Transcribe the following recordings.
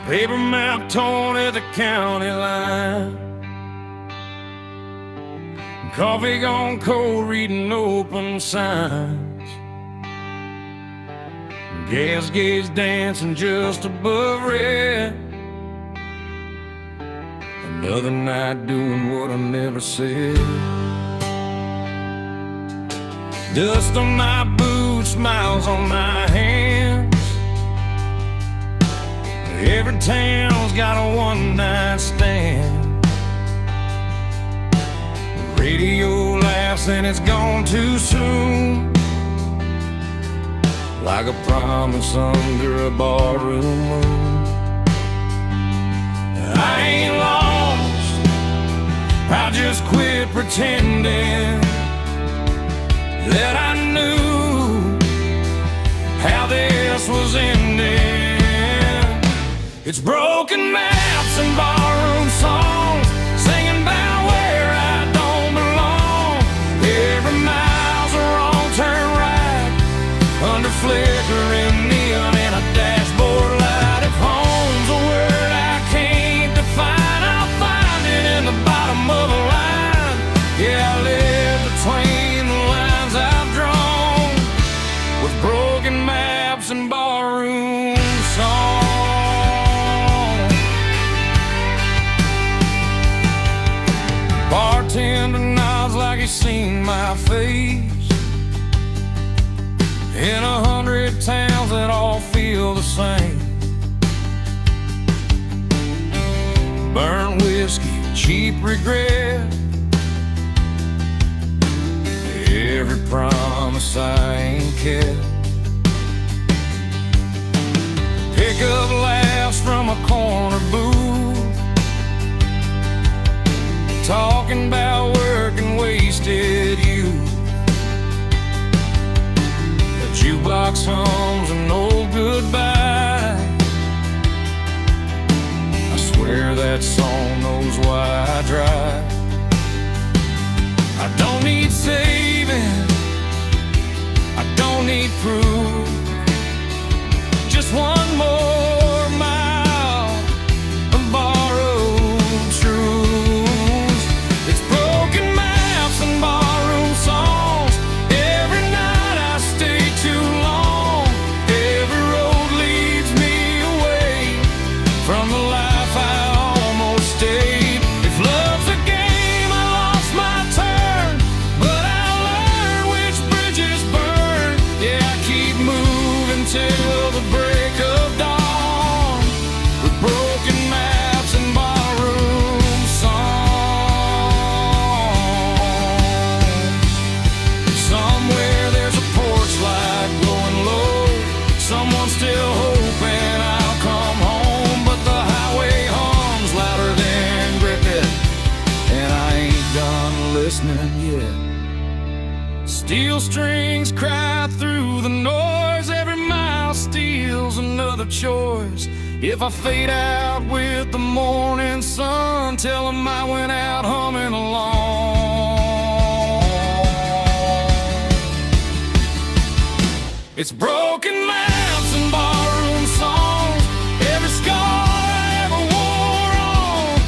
Paper map torn at the county line. Coffee gone cold, reading open signs. Gas gauge dancing just above red. Another night doing what I never said. Dust on my boots, smiles on my hands. Every town's got a one-night stand. The radio laughs and it's gone too soon, like a promise under a barroom moon. I ain't lost, I just quit pretending that I knew how this was ending. It's broken maps and barroom songs, singing about where I don't belong. Every mile's a wrong turn right, under flickering neon and a dashboard light. If home's a word I can't define, I'll find it in the bottom of a line. Yeah, I live between the lines I've drawn, with broken maps and barroom songs. Bartender nods like he's seen my face in 100 towns that all feel the same. Burnt whiskey, cheap regret, every promise I ain't kept. Pick up laughs from a corner booth, talking about work and wasted youth. The jukebox hums an old goodbye. I swear that song knows why I drive. I don't need saving, I don't need proof, just one more mile of borrowed truths. It's broken maps and barroom songs. Every night I stay too long. Every road leads me away from the life I almost stayed. If love's a game, I lost my turn, but I learned which bridges burn. Yeah, I keep moving till the break of dawn, with broken maps and barroom songs. Somewhere there's a porch light glowing low, someone still hoping I'll come home, but the highway hums louder than cricket, and I ain't done listening yet. Steel strings cry through the noise, every mile steals another choice. If I fade out with the morning sun, tell them I went out humming along. It's broken maps and barroom songs, every scar I ever wore on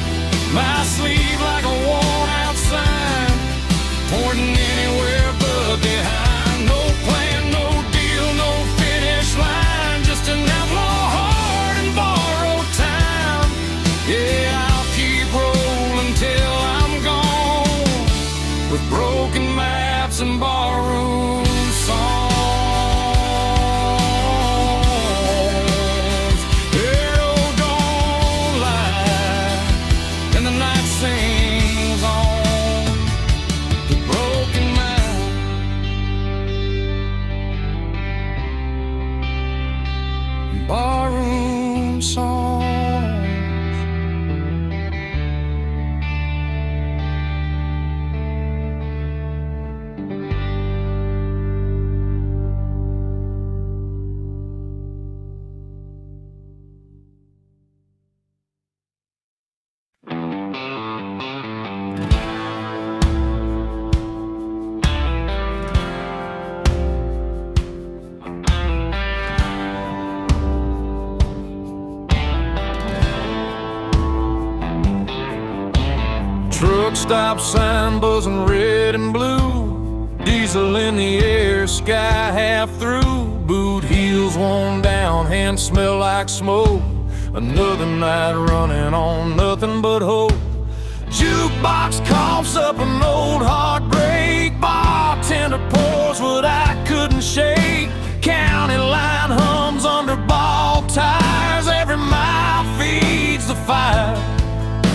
my sleeve like a worn out sign, pointing anywhere but behind. No plan, no deal, no finish line, just an outlaw heart and borrowed time. Yeah, I'll keep rolling till I'm gone, with broken maps and barroom songs. Arrow don't lie, and the night sings on, the broken map, barroom songs. stop sign buzzing red and blue, diesel in the air, sky half through, boot heels worn down, hands smell like smoke. Another night running on nothing but hope. Jukebox coughs up an old heartbreak, bartender pours what I couldn't shake. County line hums under ball tires, every mile feeds the fire.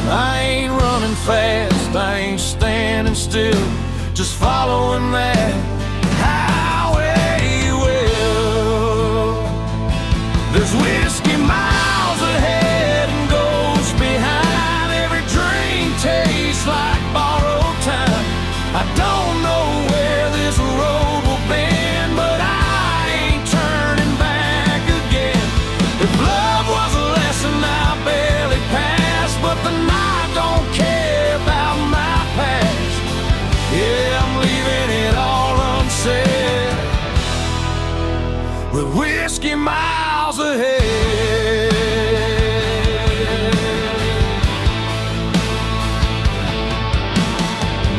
I ain't running fast, I ain't standing still, just following that highway well. There's whiskey miles ahead and ghosts behind, every drink tastes like borrowed time. I don't know where this road will bend, but I ain't turning back again. If love was a lesson I barely passed, but the night don't care about my past. Yeah, I'm leaving it all unsaid, with whiskey miles ahead.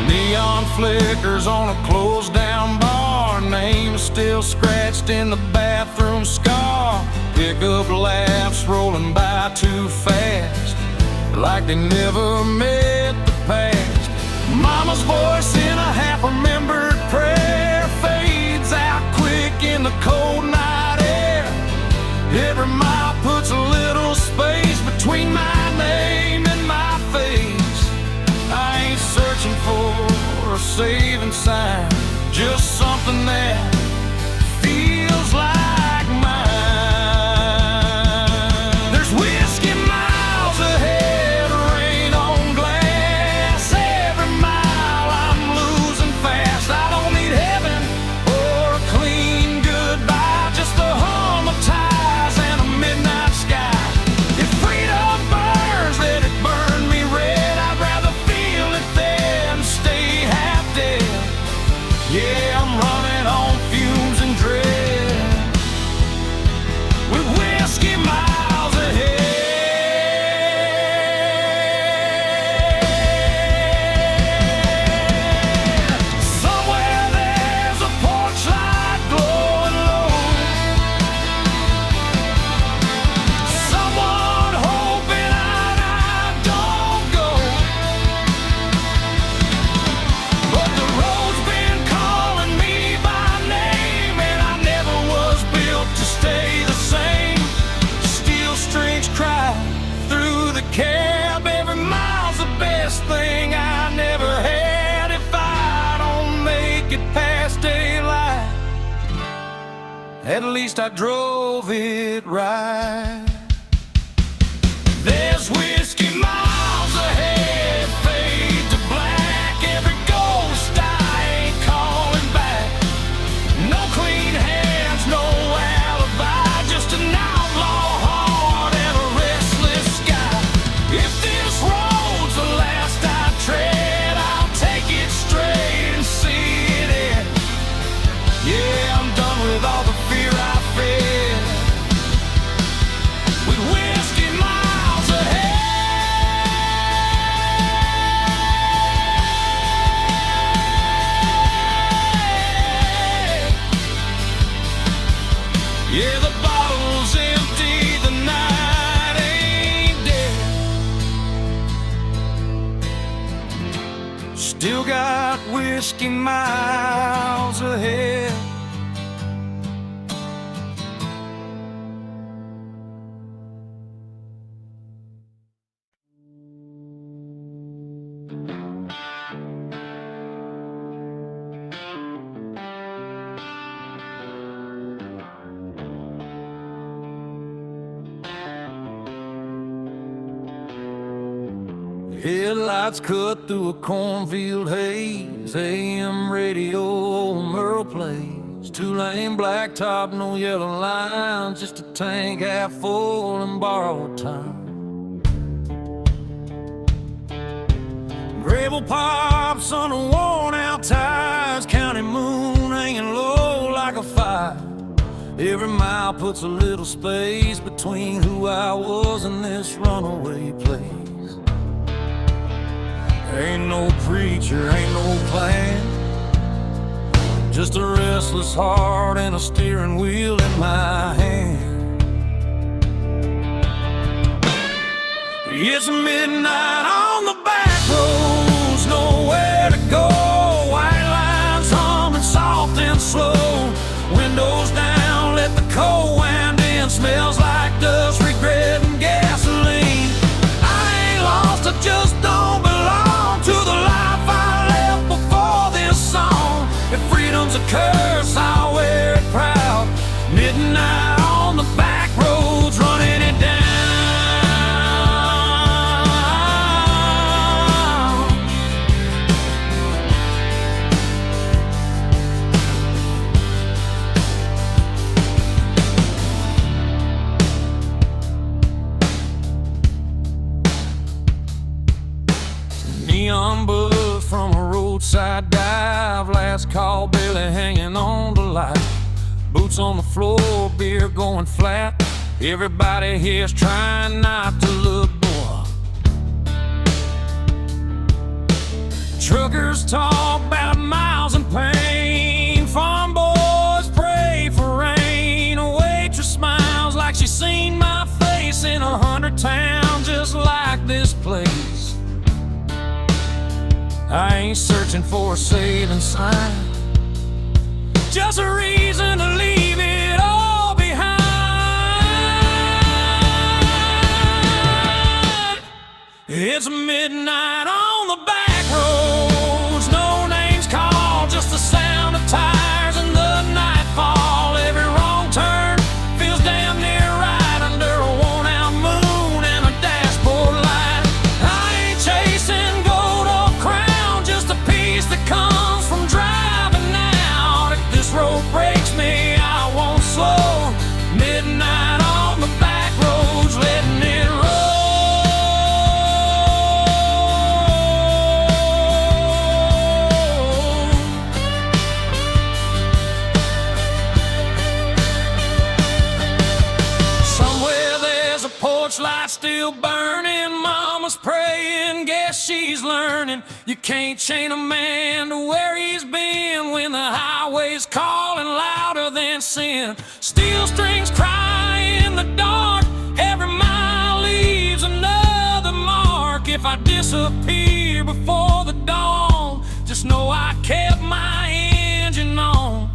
Neon flickers on a closed down bar, name still scratched in the bathroom scar. Pickup laughs rolling by too fast, like they never met the past. Mama's voice in a half-remembered prayer fades out quick in the cold night air. Every mile puts a little space between my name and my face. I ain't searching for a saving sign, just something that feels like mine. There's whiskey miles ahead, rain on glass, every mile I'm losing fast. I don't need heaven or a clean goodbye, just a hum of tires and a midnight sky. If freedom burns, let it burn me red, I'd rather feel it than stay half dead. Yeah, I'm running on fumes and dread, with whiskey miles ahead. Somewhere there's a porch light glowing low, someone hoping I don't go. But the road's been calling me by name, and I never was built to stay the same. Steel strings cry through the cab, every mile's the best thing I never had. If I don't make it past daylight, at least I drove it right. There's whiskey miles ahead, fade to black, every ghost I ain't calling back. No clean hands, no alibi, just an outlaw heart and a restless sky. If this road's the last I tread, I'll take it straight and see it end. Yeah, I'm done with all the fear I fed, with whiskey miles ahead. Yeah, the bottle's empty, the night ain't dead. Still got whiskey miles ahead. Headlights cut through a cornfield haze, AM radio, old Merle plays. Two-lane blacktop, no yellow lines, just a tank half full and borrowed time. Gravel pops on the worn-out tires, county moon hanging low like a fire. Every mile puts a little space between who I was and this runaway place. Ain't no preacher, ain't no plan, just a restless heart and a steering wheel in my hand. It's midnight on the back roads, nowhere to go. White lines humming soft and slow. Windows down, let the cold wind in. Smells like dust, regret, and gasoline. I ain't lost, I just don't belong to the life I left before this song. If freedom's a curse, I'll wear it proud. Midnight on the back roads, running it down. Neon bullet from a roadside dive. Last call, barely hanging on to life. Boots on the floor, beer going flat. Everybody here's trying not to look poor. Truckers talk about miles and pain. Farm boys pray for rain. A waitress smiles like she's seen my face in 100 towns just like this place. I ain't searching for a saving sign, just a reason to leave it all behind. It's midnight on the back roads, no names called, just the sound of tires and the nightfall. Every wrong turn feels damn near right under a worn-out moon and a dashboard light. I ain't chasing gold or crown, just a piece that comes from driving out. If this road breaks me, I won't slow. Midnight on the back roads, letting it roll. Somewhere there's a porch light still burning. Mama's praying, guess she's learning. You can't chain a man to where he's been when the highway's calling louder than sin. Steel strings cry in the dark, every mile leaves another mark. If I disappear before the dawn, just know I kept my engine on.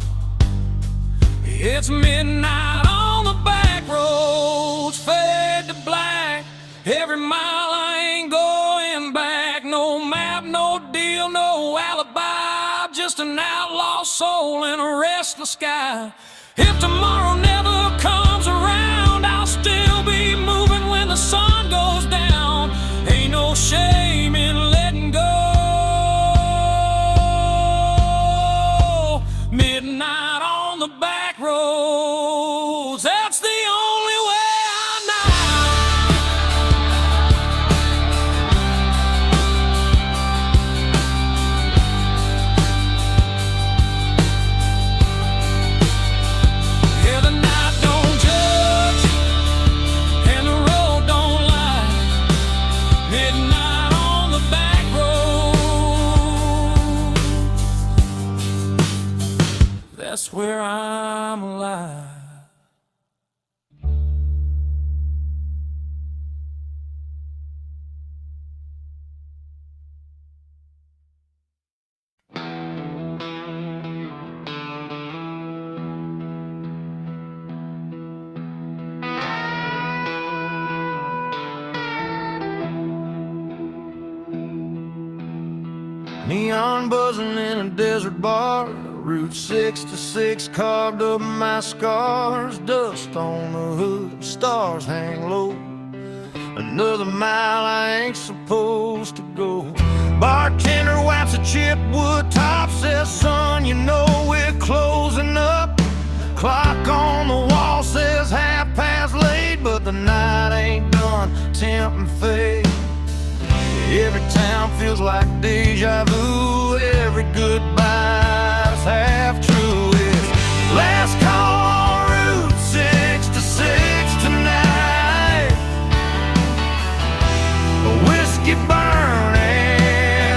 It's midnight on the back roads, fade to black. Every mile I ain't going back. No map, no deal, no alibi. Just an outlaw soul in a restless sky. If tomorrow never comes around, I'll still be moving when the sun goes down. Ain't no shame in letting go. Midnight on the back roads, that's the only way I know. Yeah, the night don't judge and the road don't lie. Midnight on the back road, that's where I'm alive. Neon buzzing in a desert bar, Route 66 carved up my scars. Dust on the hood, stars hang low. Another mile I ain't supposed to go. Bartender wipes a chipped wood top, says, son, you know we're closing up. Clock on the wall says 8:30, but the night ain't done, temp and fade. Every town feels like deja vu. Every goodbye's half true. It's last call on Route 66 tonight. A whiskey burning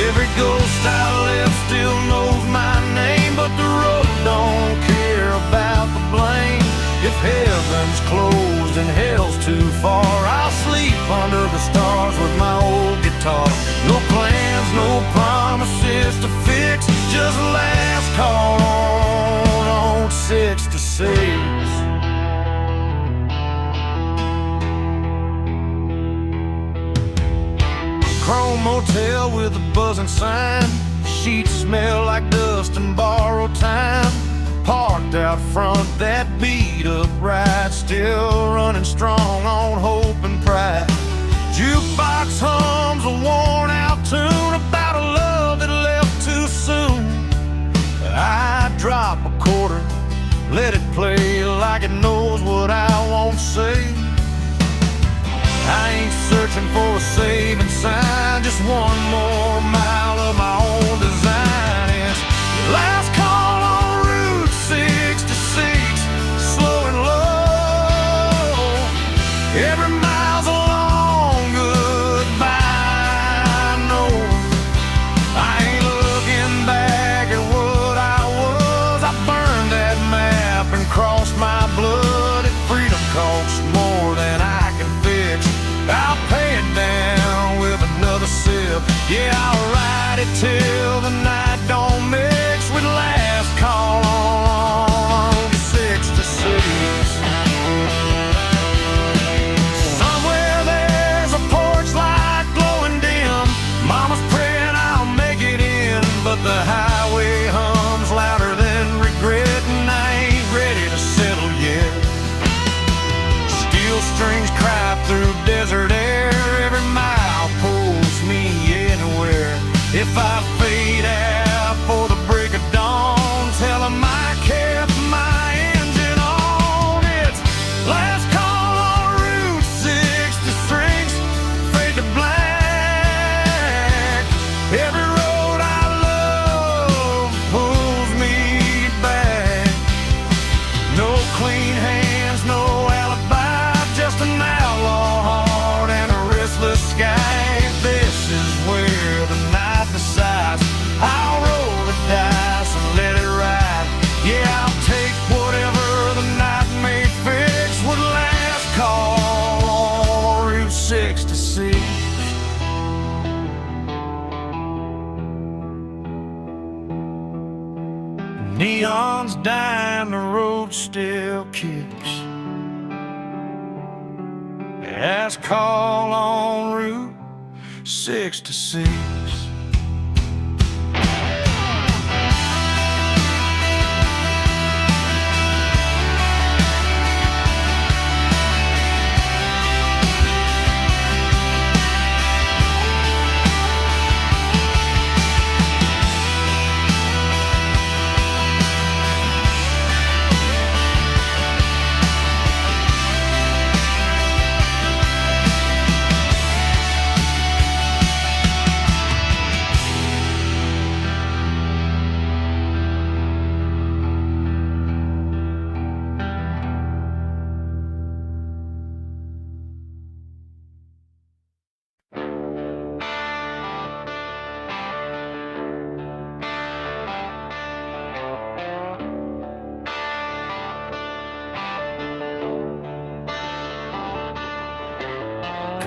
Every ghost I left still knows my name, but the road don't care about the blame. If heaven's closed and hell's too far, I'll sleep under the stars with my old guitar. No plans, no promises to fix, just last call on 6 to 6. Chrome motel with a buzzing sign. Sheets smell like dust and borrowed time. Parked out front, that beat up ride, still running strong on hope and pride. Jukebox hums a worn out tune about a love that left too soon. I drop a quarter, let it play like it knows what I won't say. I ain't searching for a saving sign, just one more mile of my own design. It's last call on Route 66, slow and low. Every mile's a long goodbye. I know I ain't looking back at what I was. I burned that map and crossed my blood. If freedom costs more than I can fix, I'll pay it down with another sip. Yeah, I'll ride it till the night don't mix with last call on 6 to 6. Somewhere there's a porch light glowing dim. Mama's praying I'll make it in, but the highway hums louder than regret, and I ain't ready to settle yet. Steel strings cry through desert air. Every mile pulls me anywhere. If I fade out for the break of dawn, tell 'em I kept my engine on. It's last call on Route 66, fade to black. Every road I love pulls me back. No clean hands, no alibi, just an outlaw heart and a restless sky. This is where the night decides. I'll roll the dice and let it ride. Yeah, I'll take whatever the night may fix with last call on Route 66. Neon's dying, the road still kicks. Last call on Route 66.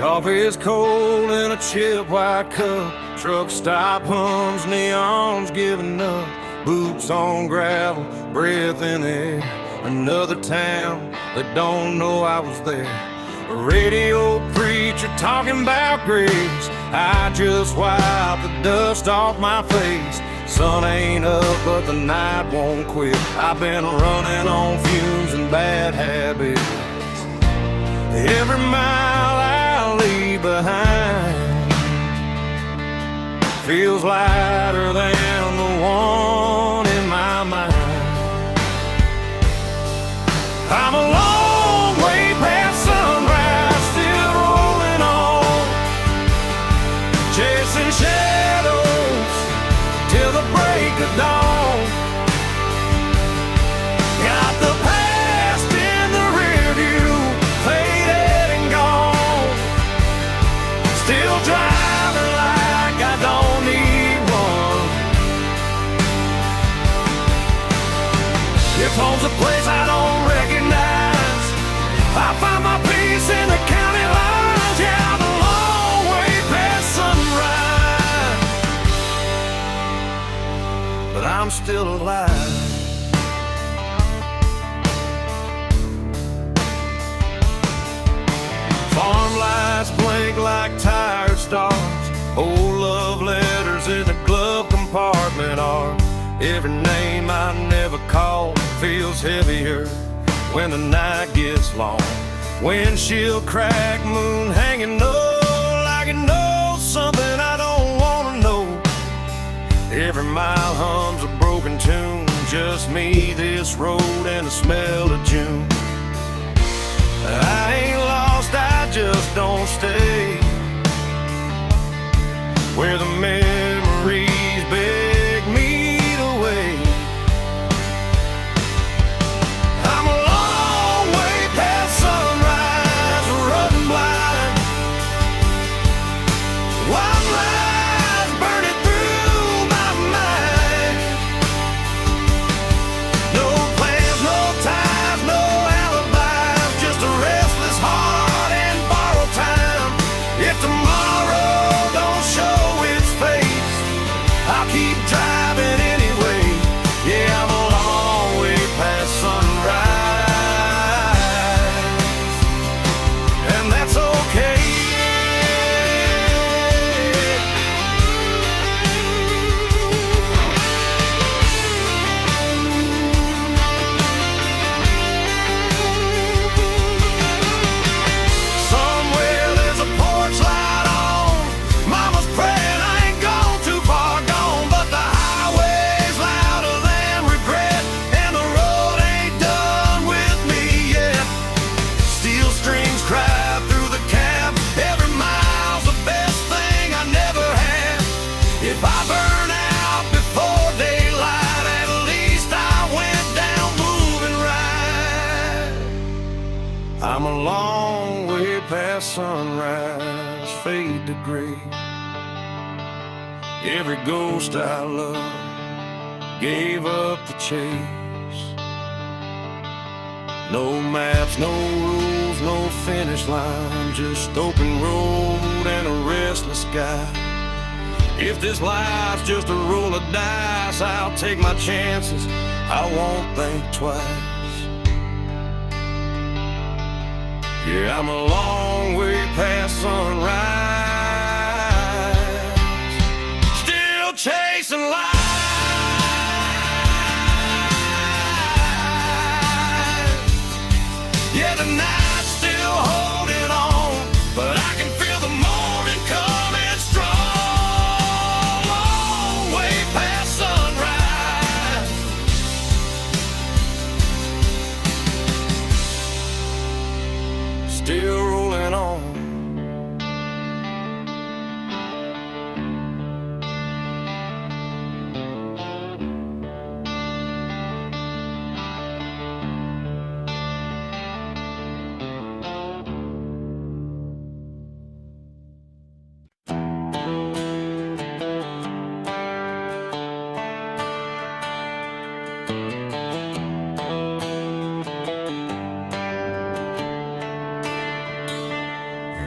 Coffee is cold in a chip white cup. Truck stop hums, neon's giving up. Boots on gravel, breath in the air. Another town that don't know I was there. A radio preacher talking about grace. I just wiped the dust off my face. Sun ain't up, but the night won't quit. I've been running on fumes and bad habits. Every mile I leave behind feels lighter than the one in my mind. I'm a long way past sunrise, still rolling on, chasing shadows till the break of dawn. Got the past in the rear view, faded and gone. Still driving like I don't need home's a place I don't recognize. I find my peace in the county lines. Yeah, I'm a long way past sunrise, but I'm still alive. Farm lights blink like tired stars. Old love letters in the glove compartment are. Every name I never called feels heavier when the night gets long. Windshield crack, moon hanging low, like it knows something I don't wanna know. Every mile hums a broken tune, just me, this road, and the smell of June. I ain't lost, I just don't stay where the memories beg me to wait. I'm a long way past sunrise, running blind. Wild lies burning through my mind. No plans, no ties, no alibis, just a restless heart and borrowed time. If tomorrow don't show its face, I'll keep driving anyway. Yeah, I'm a long way past sunrise, and that's okay. Somewhere there's a porch light on. Mama's praying I ain't gone too far gone, but the highway's louder than regret, and the road ain't done with me yet. Steel strings cry through the cab. Every mile's the best thing I never had. If I burn out before daylight, at least I went down moving right. I'm a long way past sunrise, fade to gray. Every ghost I loved gave up the chase. No maps, no rules, no finish line, just open road and a restless sky. If this life's just a roll of dice, I'll take my chances, I won't think twice. Yeah, I'm a long way past sunrise, still chasing life. Yeah, the night's still holding on, but I can feel the morning coming strong. Long way past sunrise, still rolling on.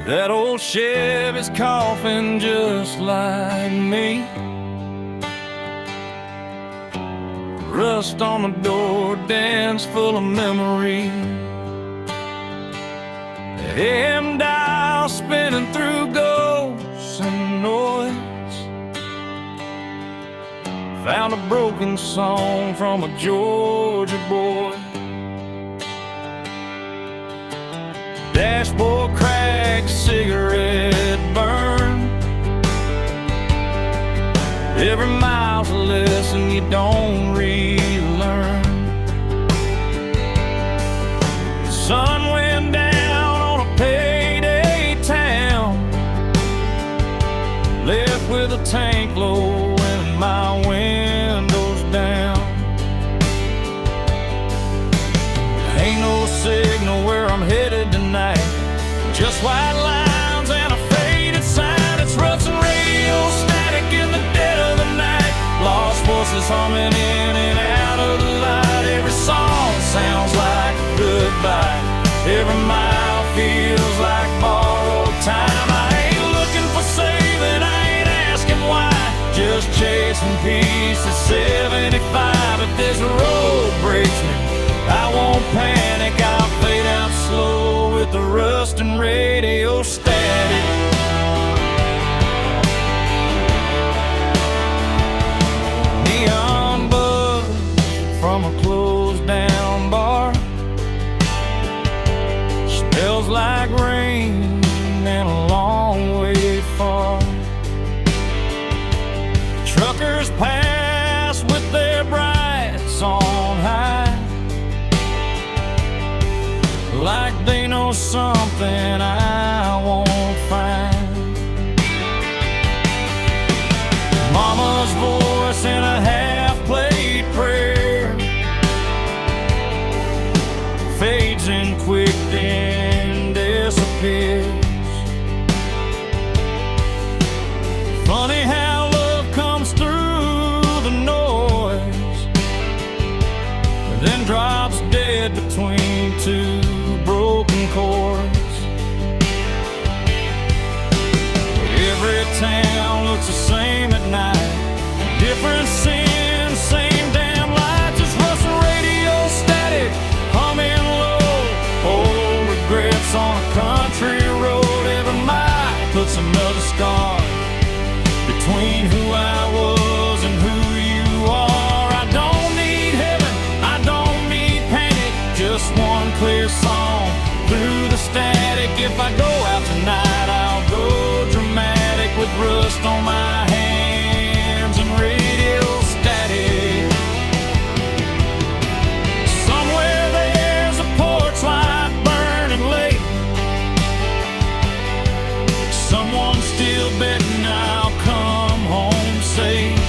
That old Chevy's coughing just like me. Rust on the door, dance full of memory. AM dial spinning through ghosts and noise. Found a broken song from a Georgia boy. Dashboard crack, cigarette burn. Every mile's a lesson you don't relearn. The sun went down on a payday town, left with a tank low and my windows down. Ain't no signal where I'm headed tonight, just white lines and a faded sign. It's ruts and radio static in the dead of the night. Lost voices humming in and out of the light. Every song Every mile feels like borrowed time. I ain't looking for saving, I ain't asking why. Just chasing peace at 75. If this road breaks me, I won't panic. I'll fade out slow with the rust and radio static. Neon buzz from a closed down bar. Smells like rain and a long way far. Truckers pass with their brights on high, like they know something I won't find. Mama's voice in a half-played prayer fades in quick, then disappears. Funny how love comes through the noise, then drops dead between two broken chords. Every town looks the same at night, different sin, same damn lights. It's rustling radio static, humming low, old regrets on a country road. Every mile puts another scar between who I was and who you are. I don't need heaven, I don't need panic, just one clear song through the static. If I go out tonight, I'll go dramatic with rust on my hands and radio static. Somewhere there's a porch light burning late, someone's still betting I'll come home safe.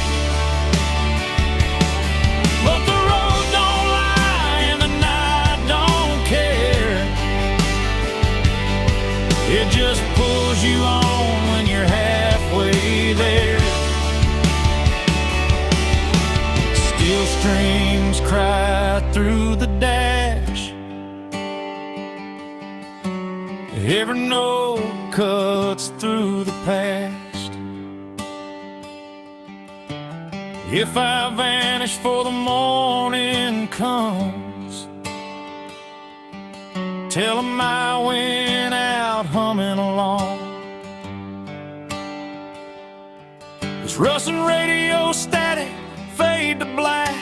But the road don't lie and the night don't care. It just pulls you on when you're halfway there. Steel strings cry through the dash, every note cuts through the past. If I vanish before the morning comes, tell 'em I went out humming along. It's rustling radio static, fade to black.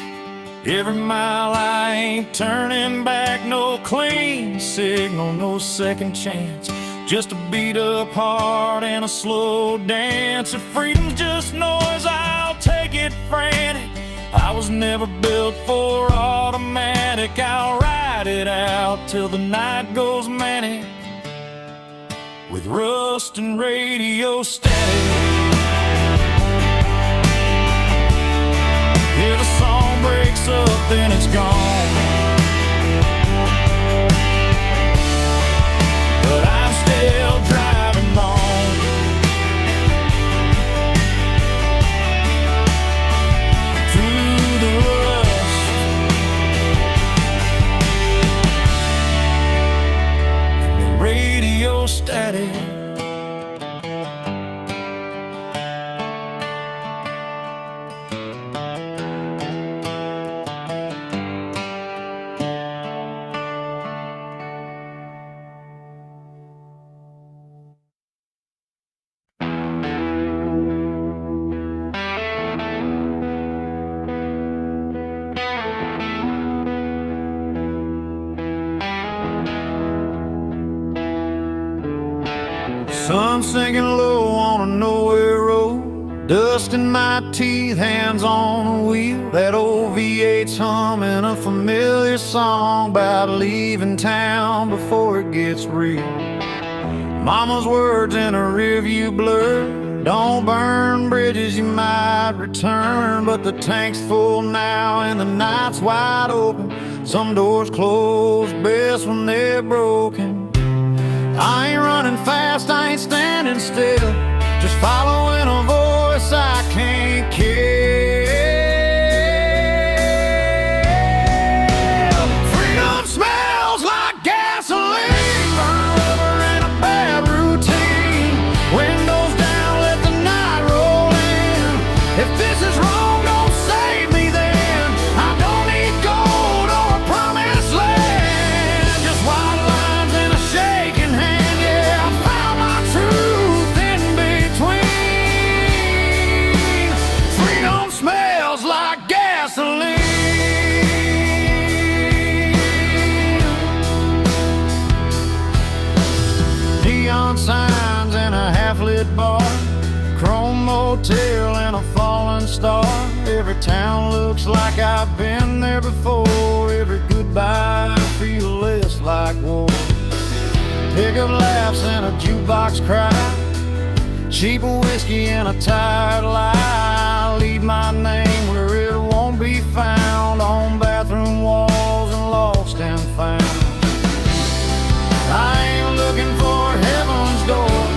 Every mile I ain't turning back, no clean signal, no second chance. Just a beat up heart and a slow dance. If freedom's just noise, I'll take it frantic. I was never built for automatic. I'll ride it out till the night goes manic with rust and radio static. If the song breaks up, then it's gone. But I'm still driving on through the rust and the radio static. Sun sinking low on a nowhere road, dust in my teeth, hands on the wheel. That old V8's humming a familiar song about leaving town before it gets real. Mama's words in a rearview blur, don't burn bridges, you might return. But the tank's full now and the night's wide open. Some doors close best when they're broken. I ain't running fast, I ain't standing still, just following a voice I can't kill. Freedom smells like gasoline. hotel and a falling star. Every town looks like I've been there before. Every goodbye feels less like war. Pickup laughs and a jukebox cry, cheap whiskey and a tired lie. Leave my name where it won't be found, on bathroom walls and lost and found. I ain't looking for heaven's door,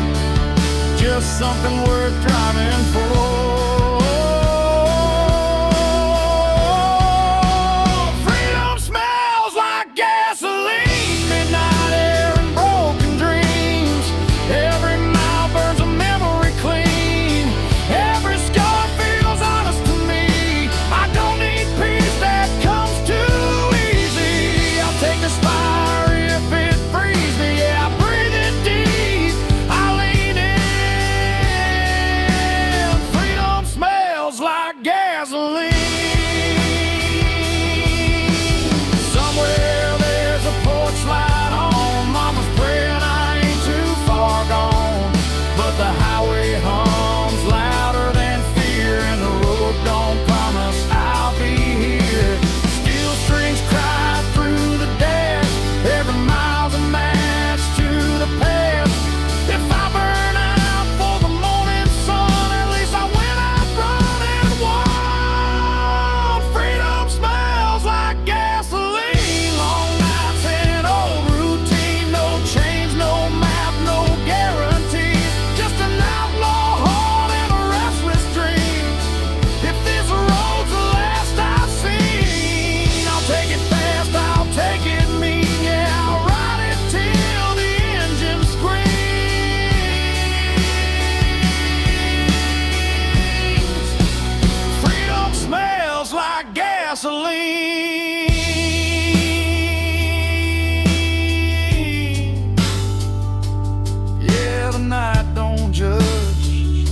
just something worth driving for. Freedom smells like gasoline, midnight air and broken dreams. Every mile burns a memory clean. Every scar feels honest to me. I don't need peace that comes too easy. I'll take this fire if it frees me. Yeah, I breathe it deep, I lean in. Freedom smells like gasoline. Somewhere there's a porch light on. Mama's praying I ain't too far gone, but the highway hums louder than fear, and the road don't promise I'll be here. Steel strings cry through the dash, every mile's a match to the past. If I burn out for the morning sun, at least I went out running wild. Freedom smells like gasoline. Long nights and old routine, no change, no map, no guarantees. Just an outlaw heart and a restless dream. If this road's the last I've seen, I'll take it fast, I'll take it mean. Yeah, I'll ride it till the engine screams. Freedom smells like gasoline. Yeah, the night don't judge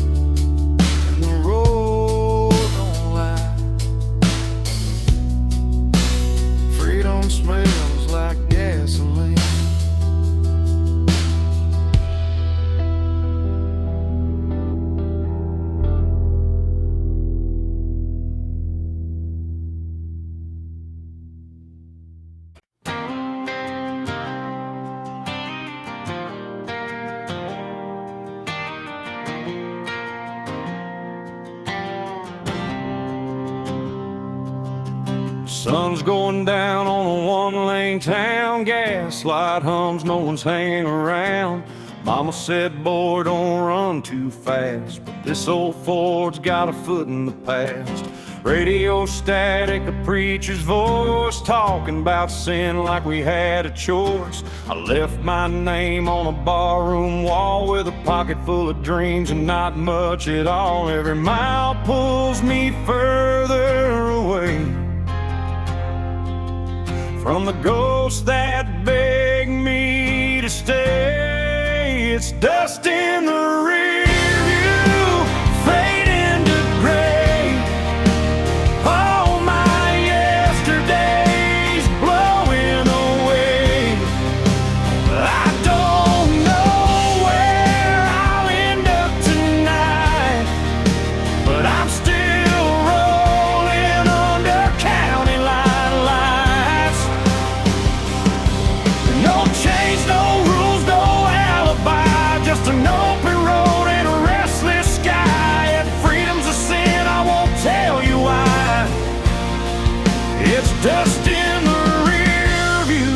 and the road don't lie. Freedom smells like gasoline. Sun's going down on a one-lane town. Gaslight hums, no one's hanging around. Mama said, boy, don't run too fast, but this old Ford's got a foot in the past. Radio static, a preacher's voice, talking about sin like we had a choice. I left my name on a barroom wall with a pocket full of dreams and not much at all. Every mile pulls me further away from the ghosts that beg me to stay. It's dust in the rear view, fade into gray. All my yesterdays blowing away. I don't know where I'll end up tonight, but I'm still rolling under county line lights. No change, no rules, no alibi, just an open road and a restless sky. If freedom's a sin, I won't tell you why. It's dust in the rear view,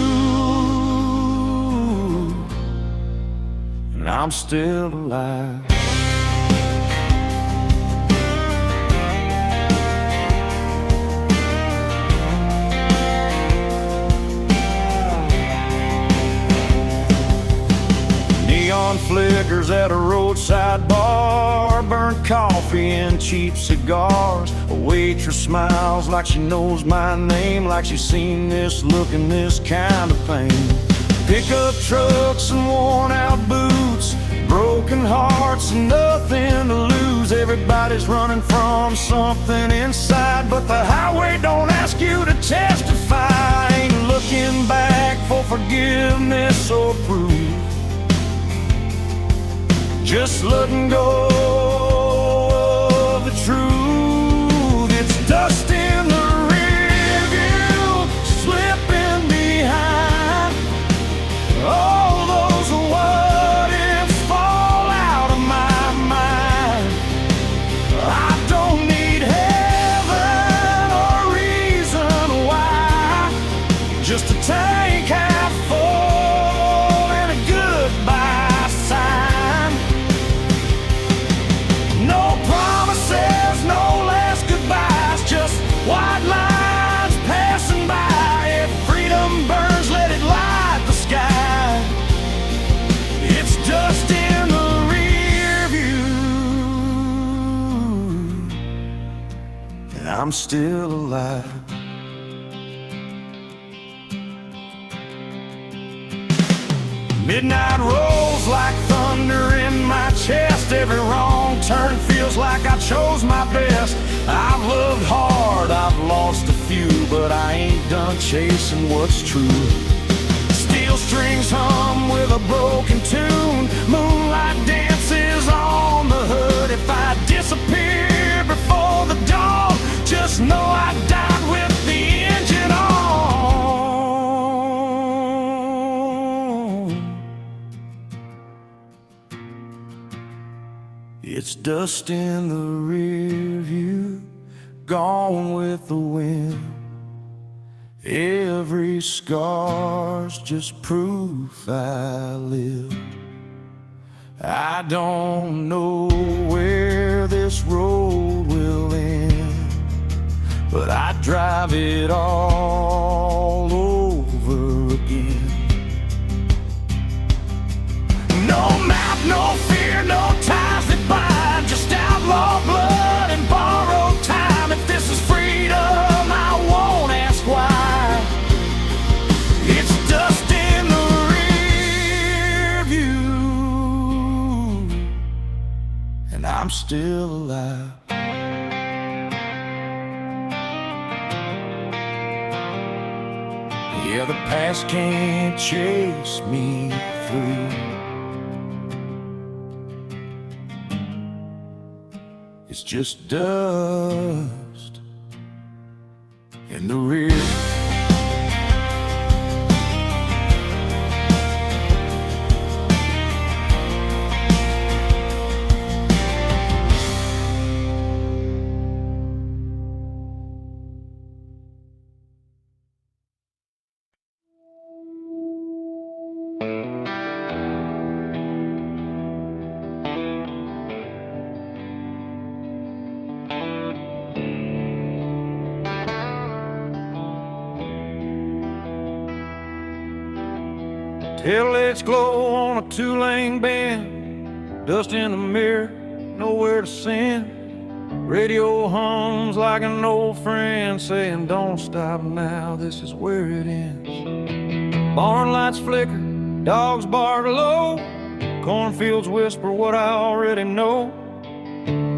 and I'm still alive. Neon flickers at a roadside bar, burnt coffee and cheap cigars. A waitress smiles like she knows my name, like she's seen this look and this kind of pain. Pickup trucks and worn out boots, broken hearts and nothing to lose. Everybody's running from something inside, but the highway don't ask you to testify. Ain't looking back for forgiveness or proof, just letting go I'm still alive. Midnight rolls like thunder in my chest. Every wrong turn feels like I chose my best. I've loved hard, I've lost a few, but I ain't done chasing what's true. Steel strings hum with a broken tune. Moonlight dances on the hood. If I disappear before the dawn, just know I died with the engine on. It's dust in the rear view, gone with the wind. Every scar's just proof I live. I don't know where this road will end, but I drive it all over again. No map, no fear, no ties that bind, just outlaw blood and borrowed time. If this is freedom, I won't ask why. It's dust in the rear view, and I'm still alive. Yeah, the past can't chase me free. It's just dust in the rear. Taillights glow on a two-lane bend, dust in the mirror, nowhere to send. Radio hums like an old friend saying, don't stop now, this is where it ends. Barn lights flicker, dogs bark low, cornfields whisper what I already know.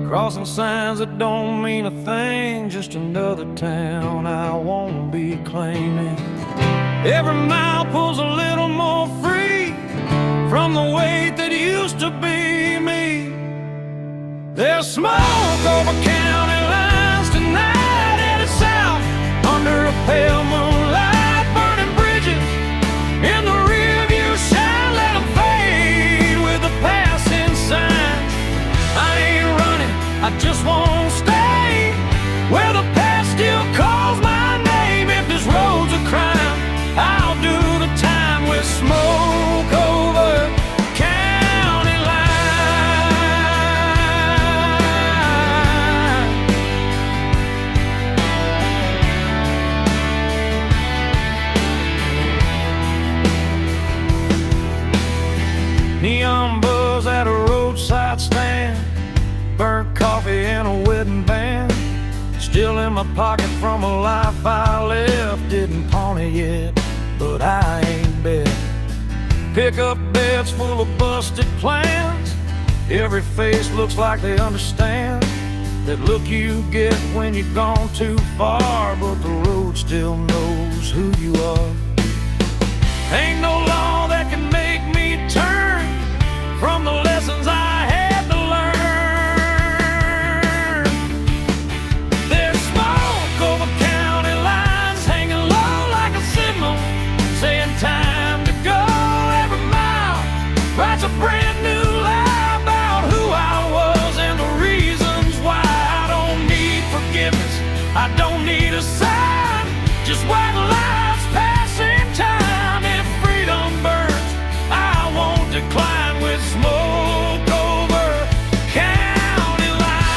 Crossing signs that don't mean a thing, just another town I won't be claiming. Every mile pulls a little more free from the weight that used to be me. There's smoke over county lines tonight, headed south under a pale moonlight. Burning bridges in the rearview shine, let them fade with the passing signs. I ain't running, I just won't stay where the past still calls my name. If this road's a crime, I'll do the time with smoke over county line. Neon buzz at a roadside stand, burnt coffee in a wedding band. Still in my pocket from a life I left. Didn't pawn it yet, but I ain't bet. Pickup beds full of busted plans. Every face looks like they understand that look you get when you've gone too far, but the road still knows who you are. Ain't no law that can make me turn from the lessons I had to learn. There's smoke over county lines, hanging low like a signal, saying time to go. Every mile writes a brand new lie about who I was and the reasons why. I don't need forgiveness, I don't need a sign, just white lights passing time. If freedom burns, I won't decline with smoke over county line.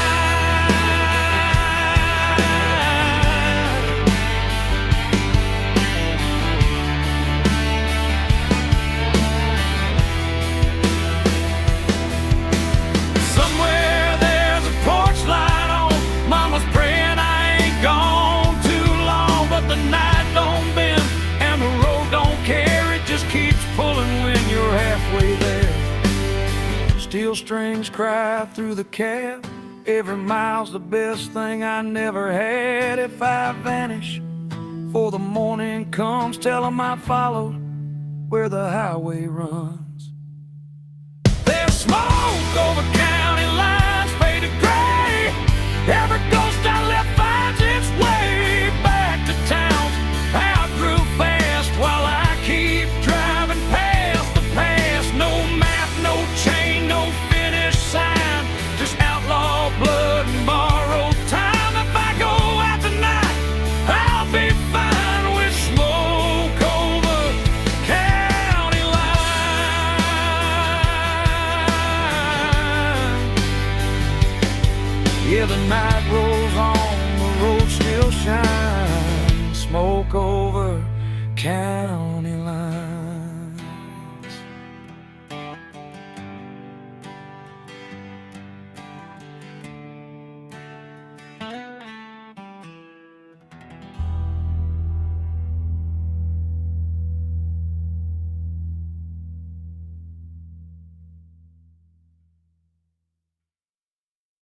Somewhere there's a porch light on, mama's praying I ain't gone. Steel strings cry through the cab. Every mile's the best thing I never had. If I vanish before the morning comes, tell 'em I followed where the highway runs. There's smoke over county lines, faded gray. Every ghost I left finds its way back to town. I grew fast while I keep driving past the past. No map, no chain, no finish sign, just outlaw blood and borrowed time. If I go out tonight, I'll be fine with smoke over county line. Yeah, the night rolls on, the road still shines. Smoke over county line.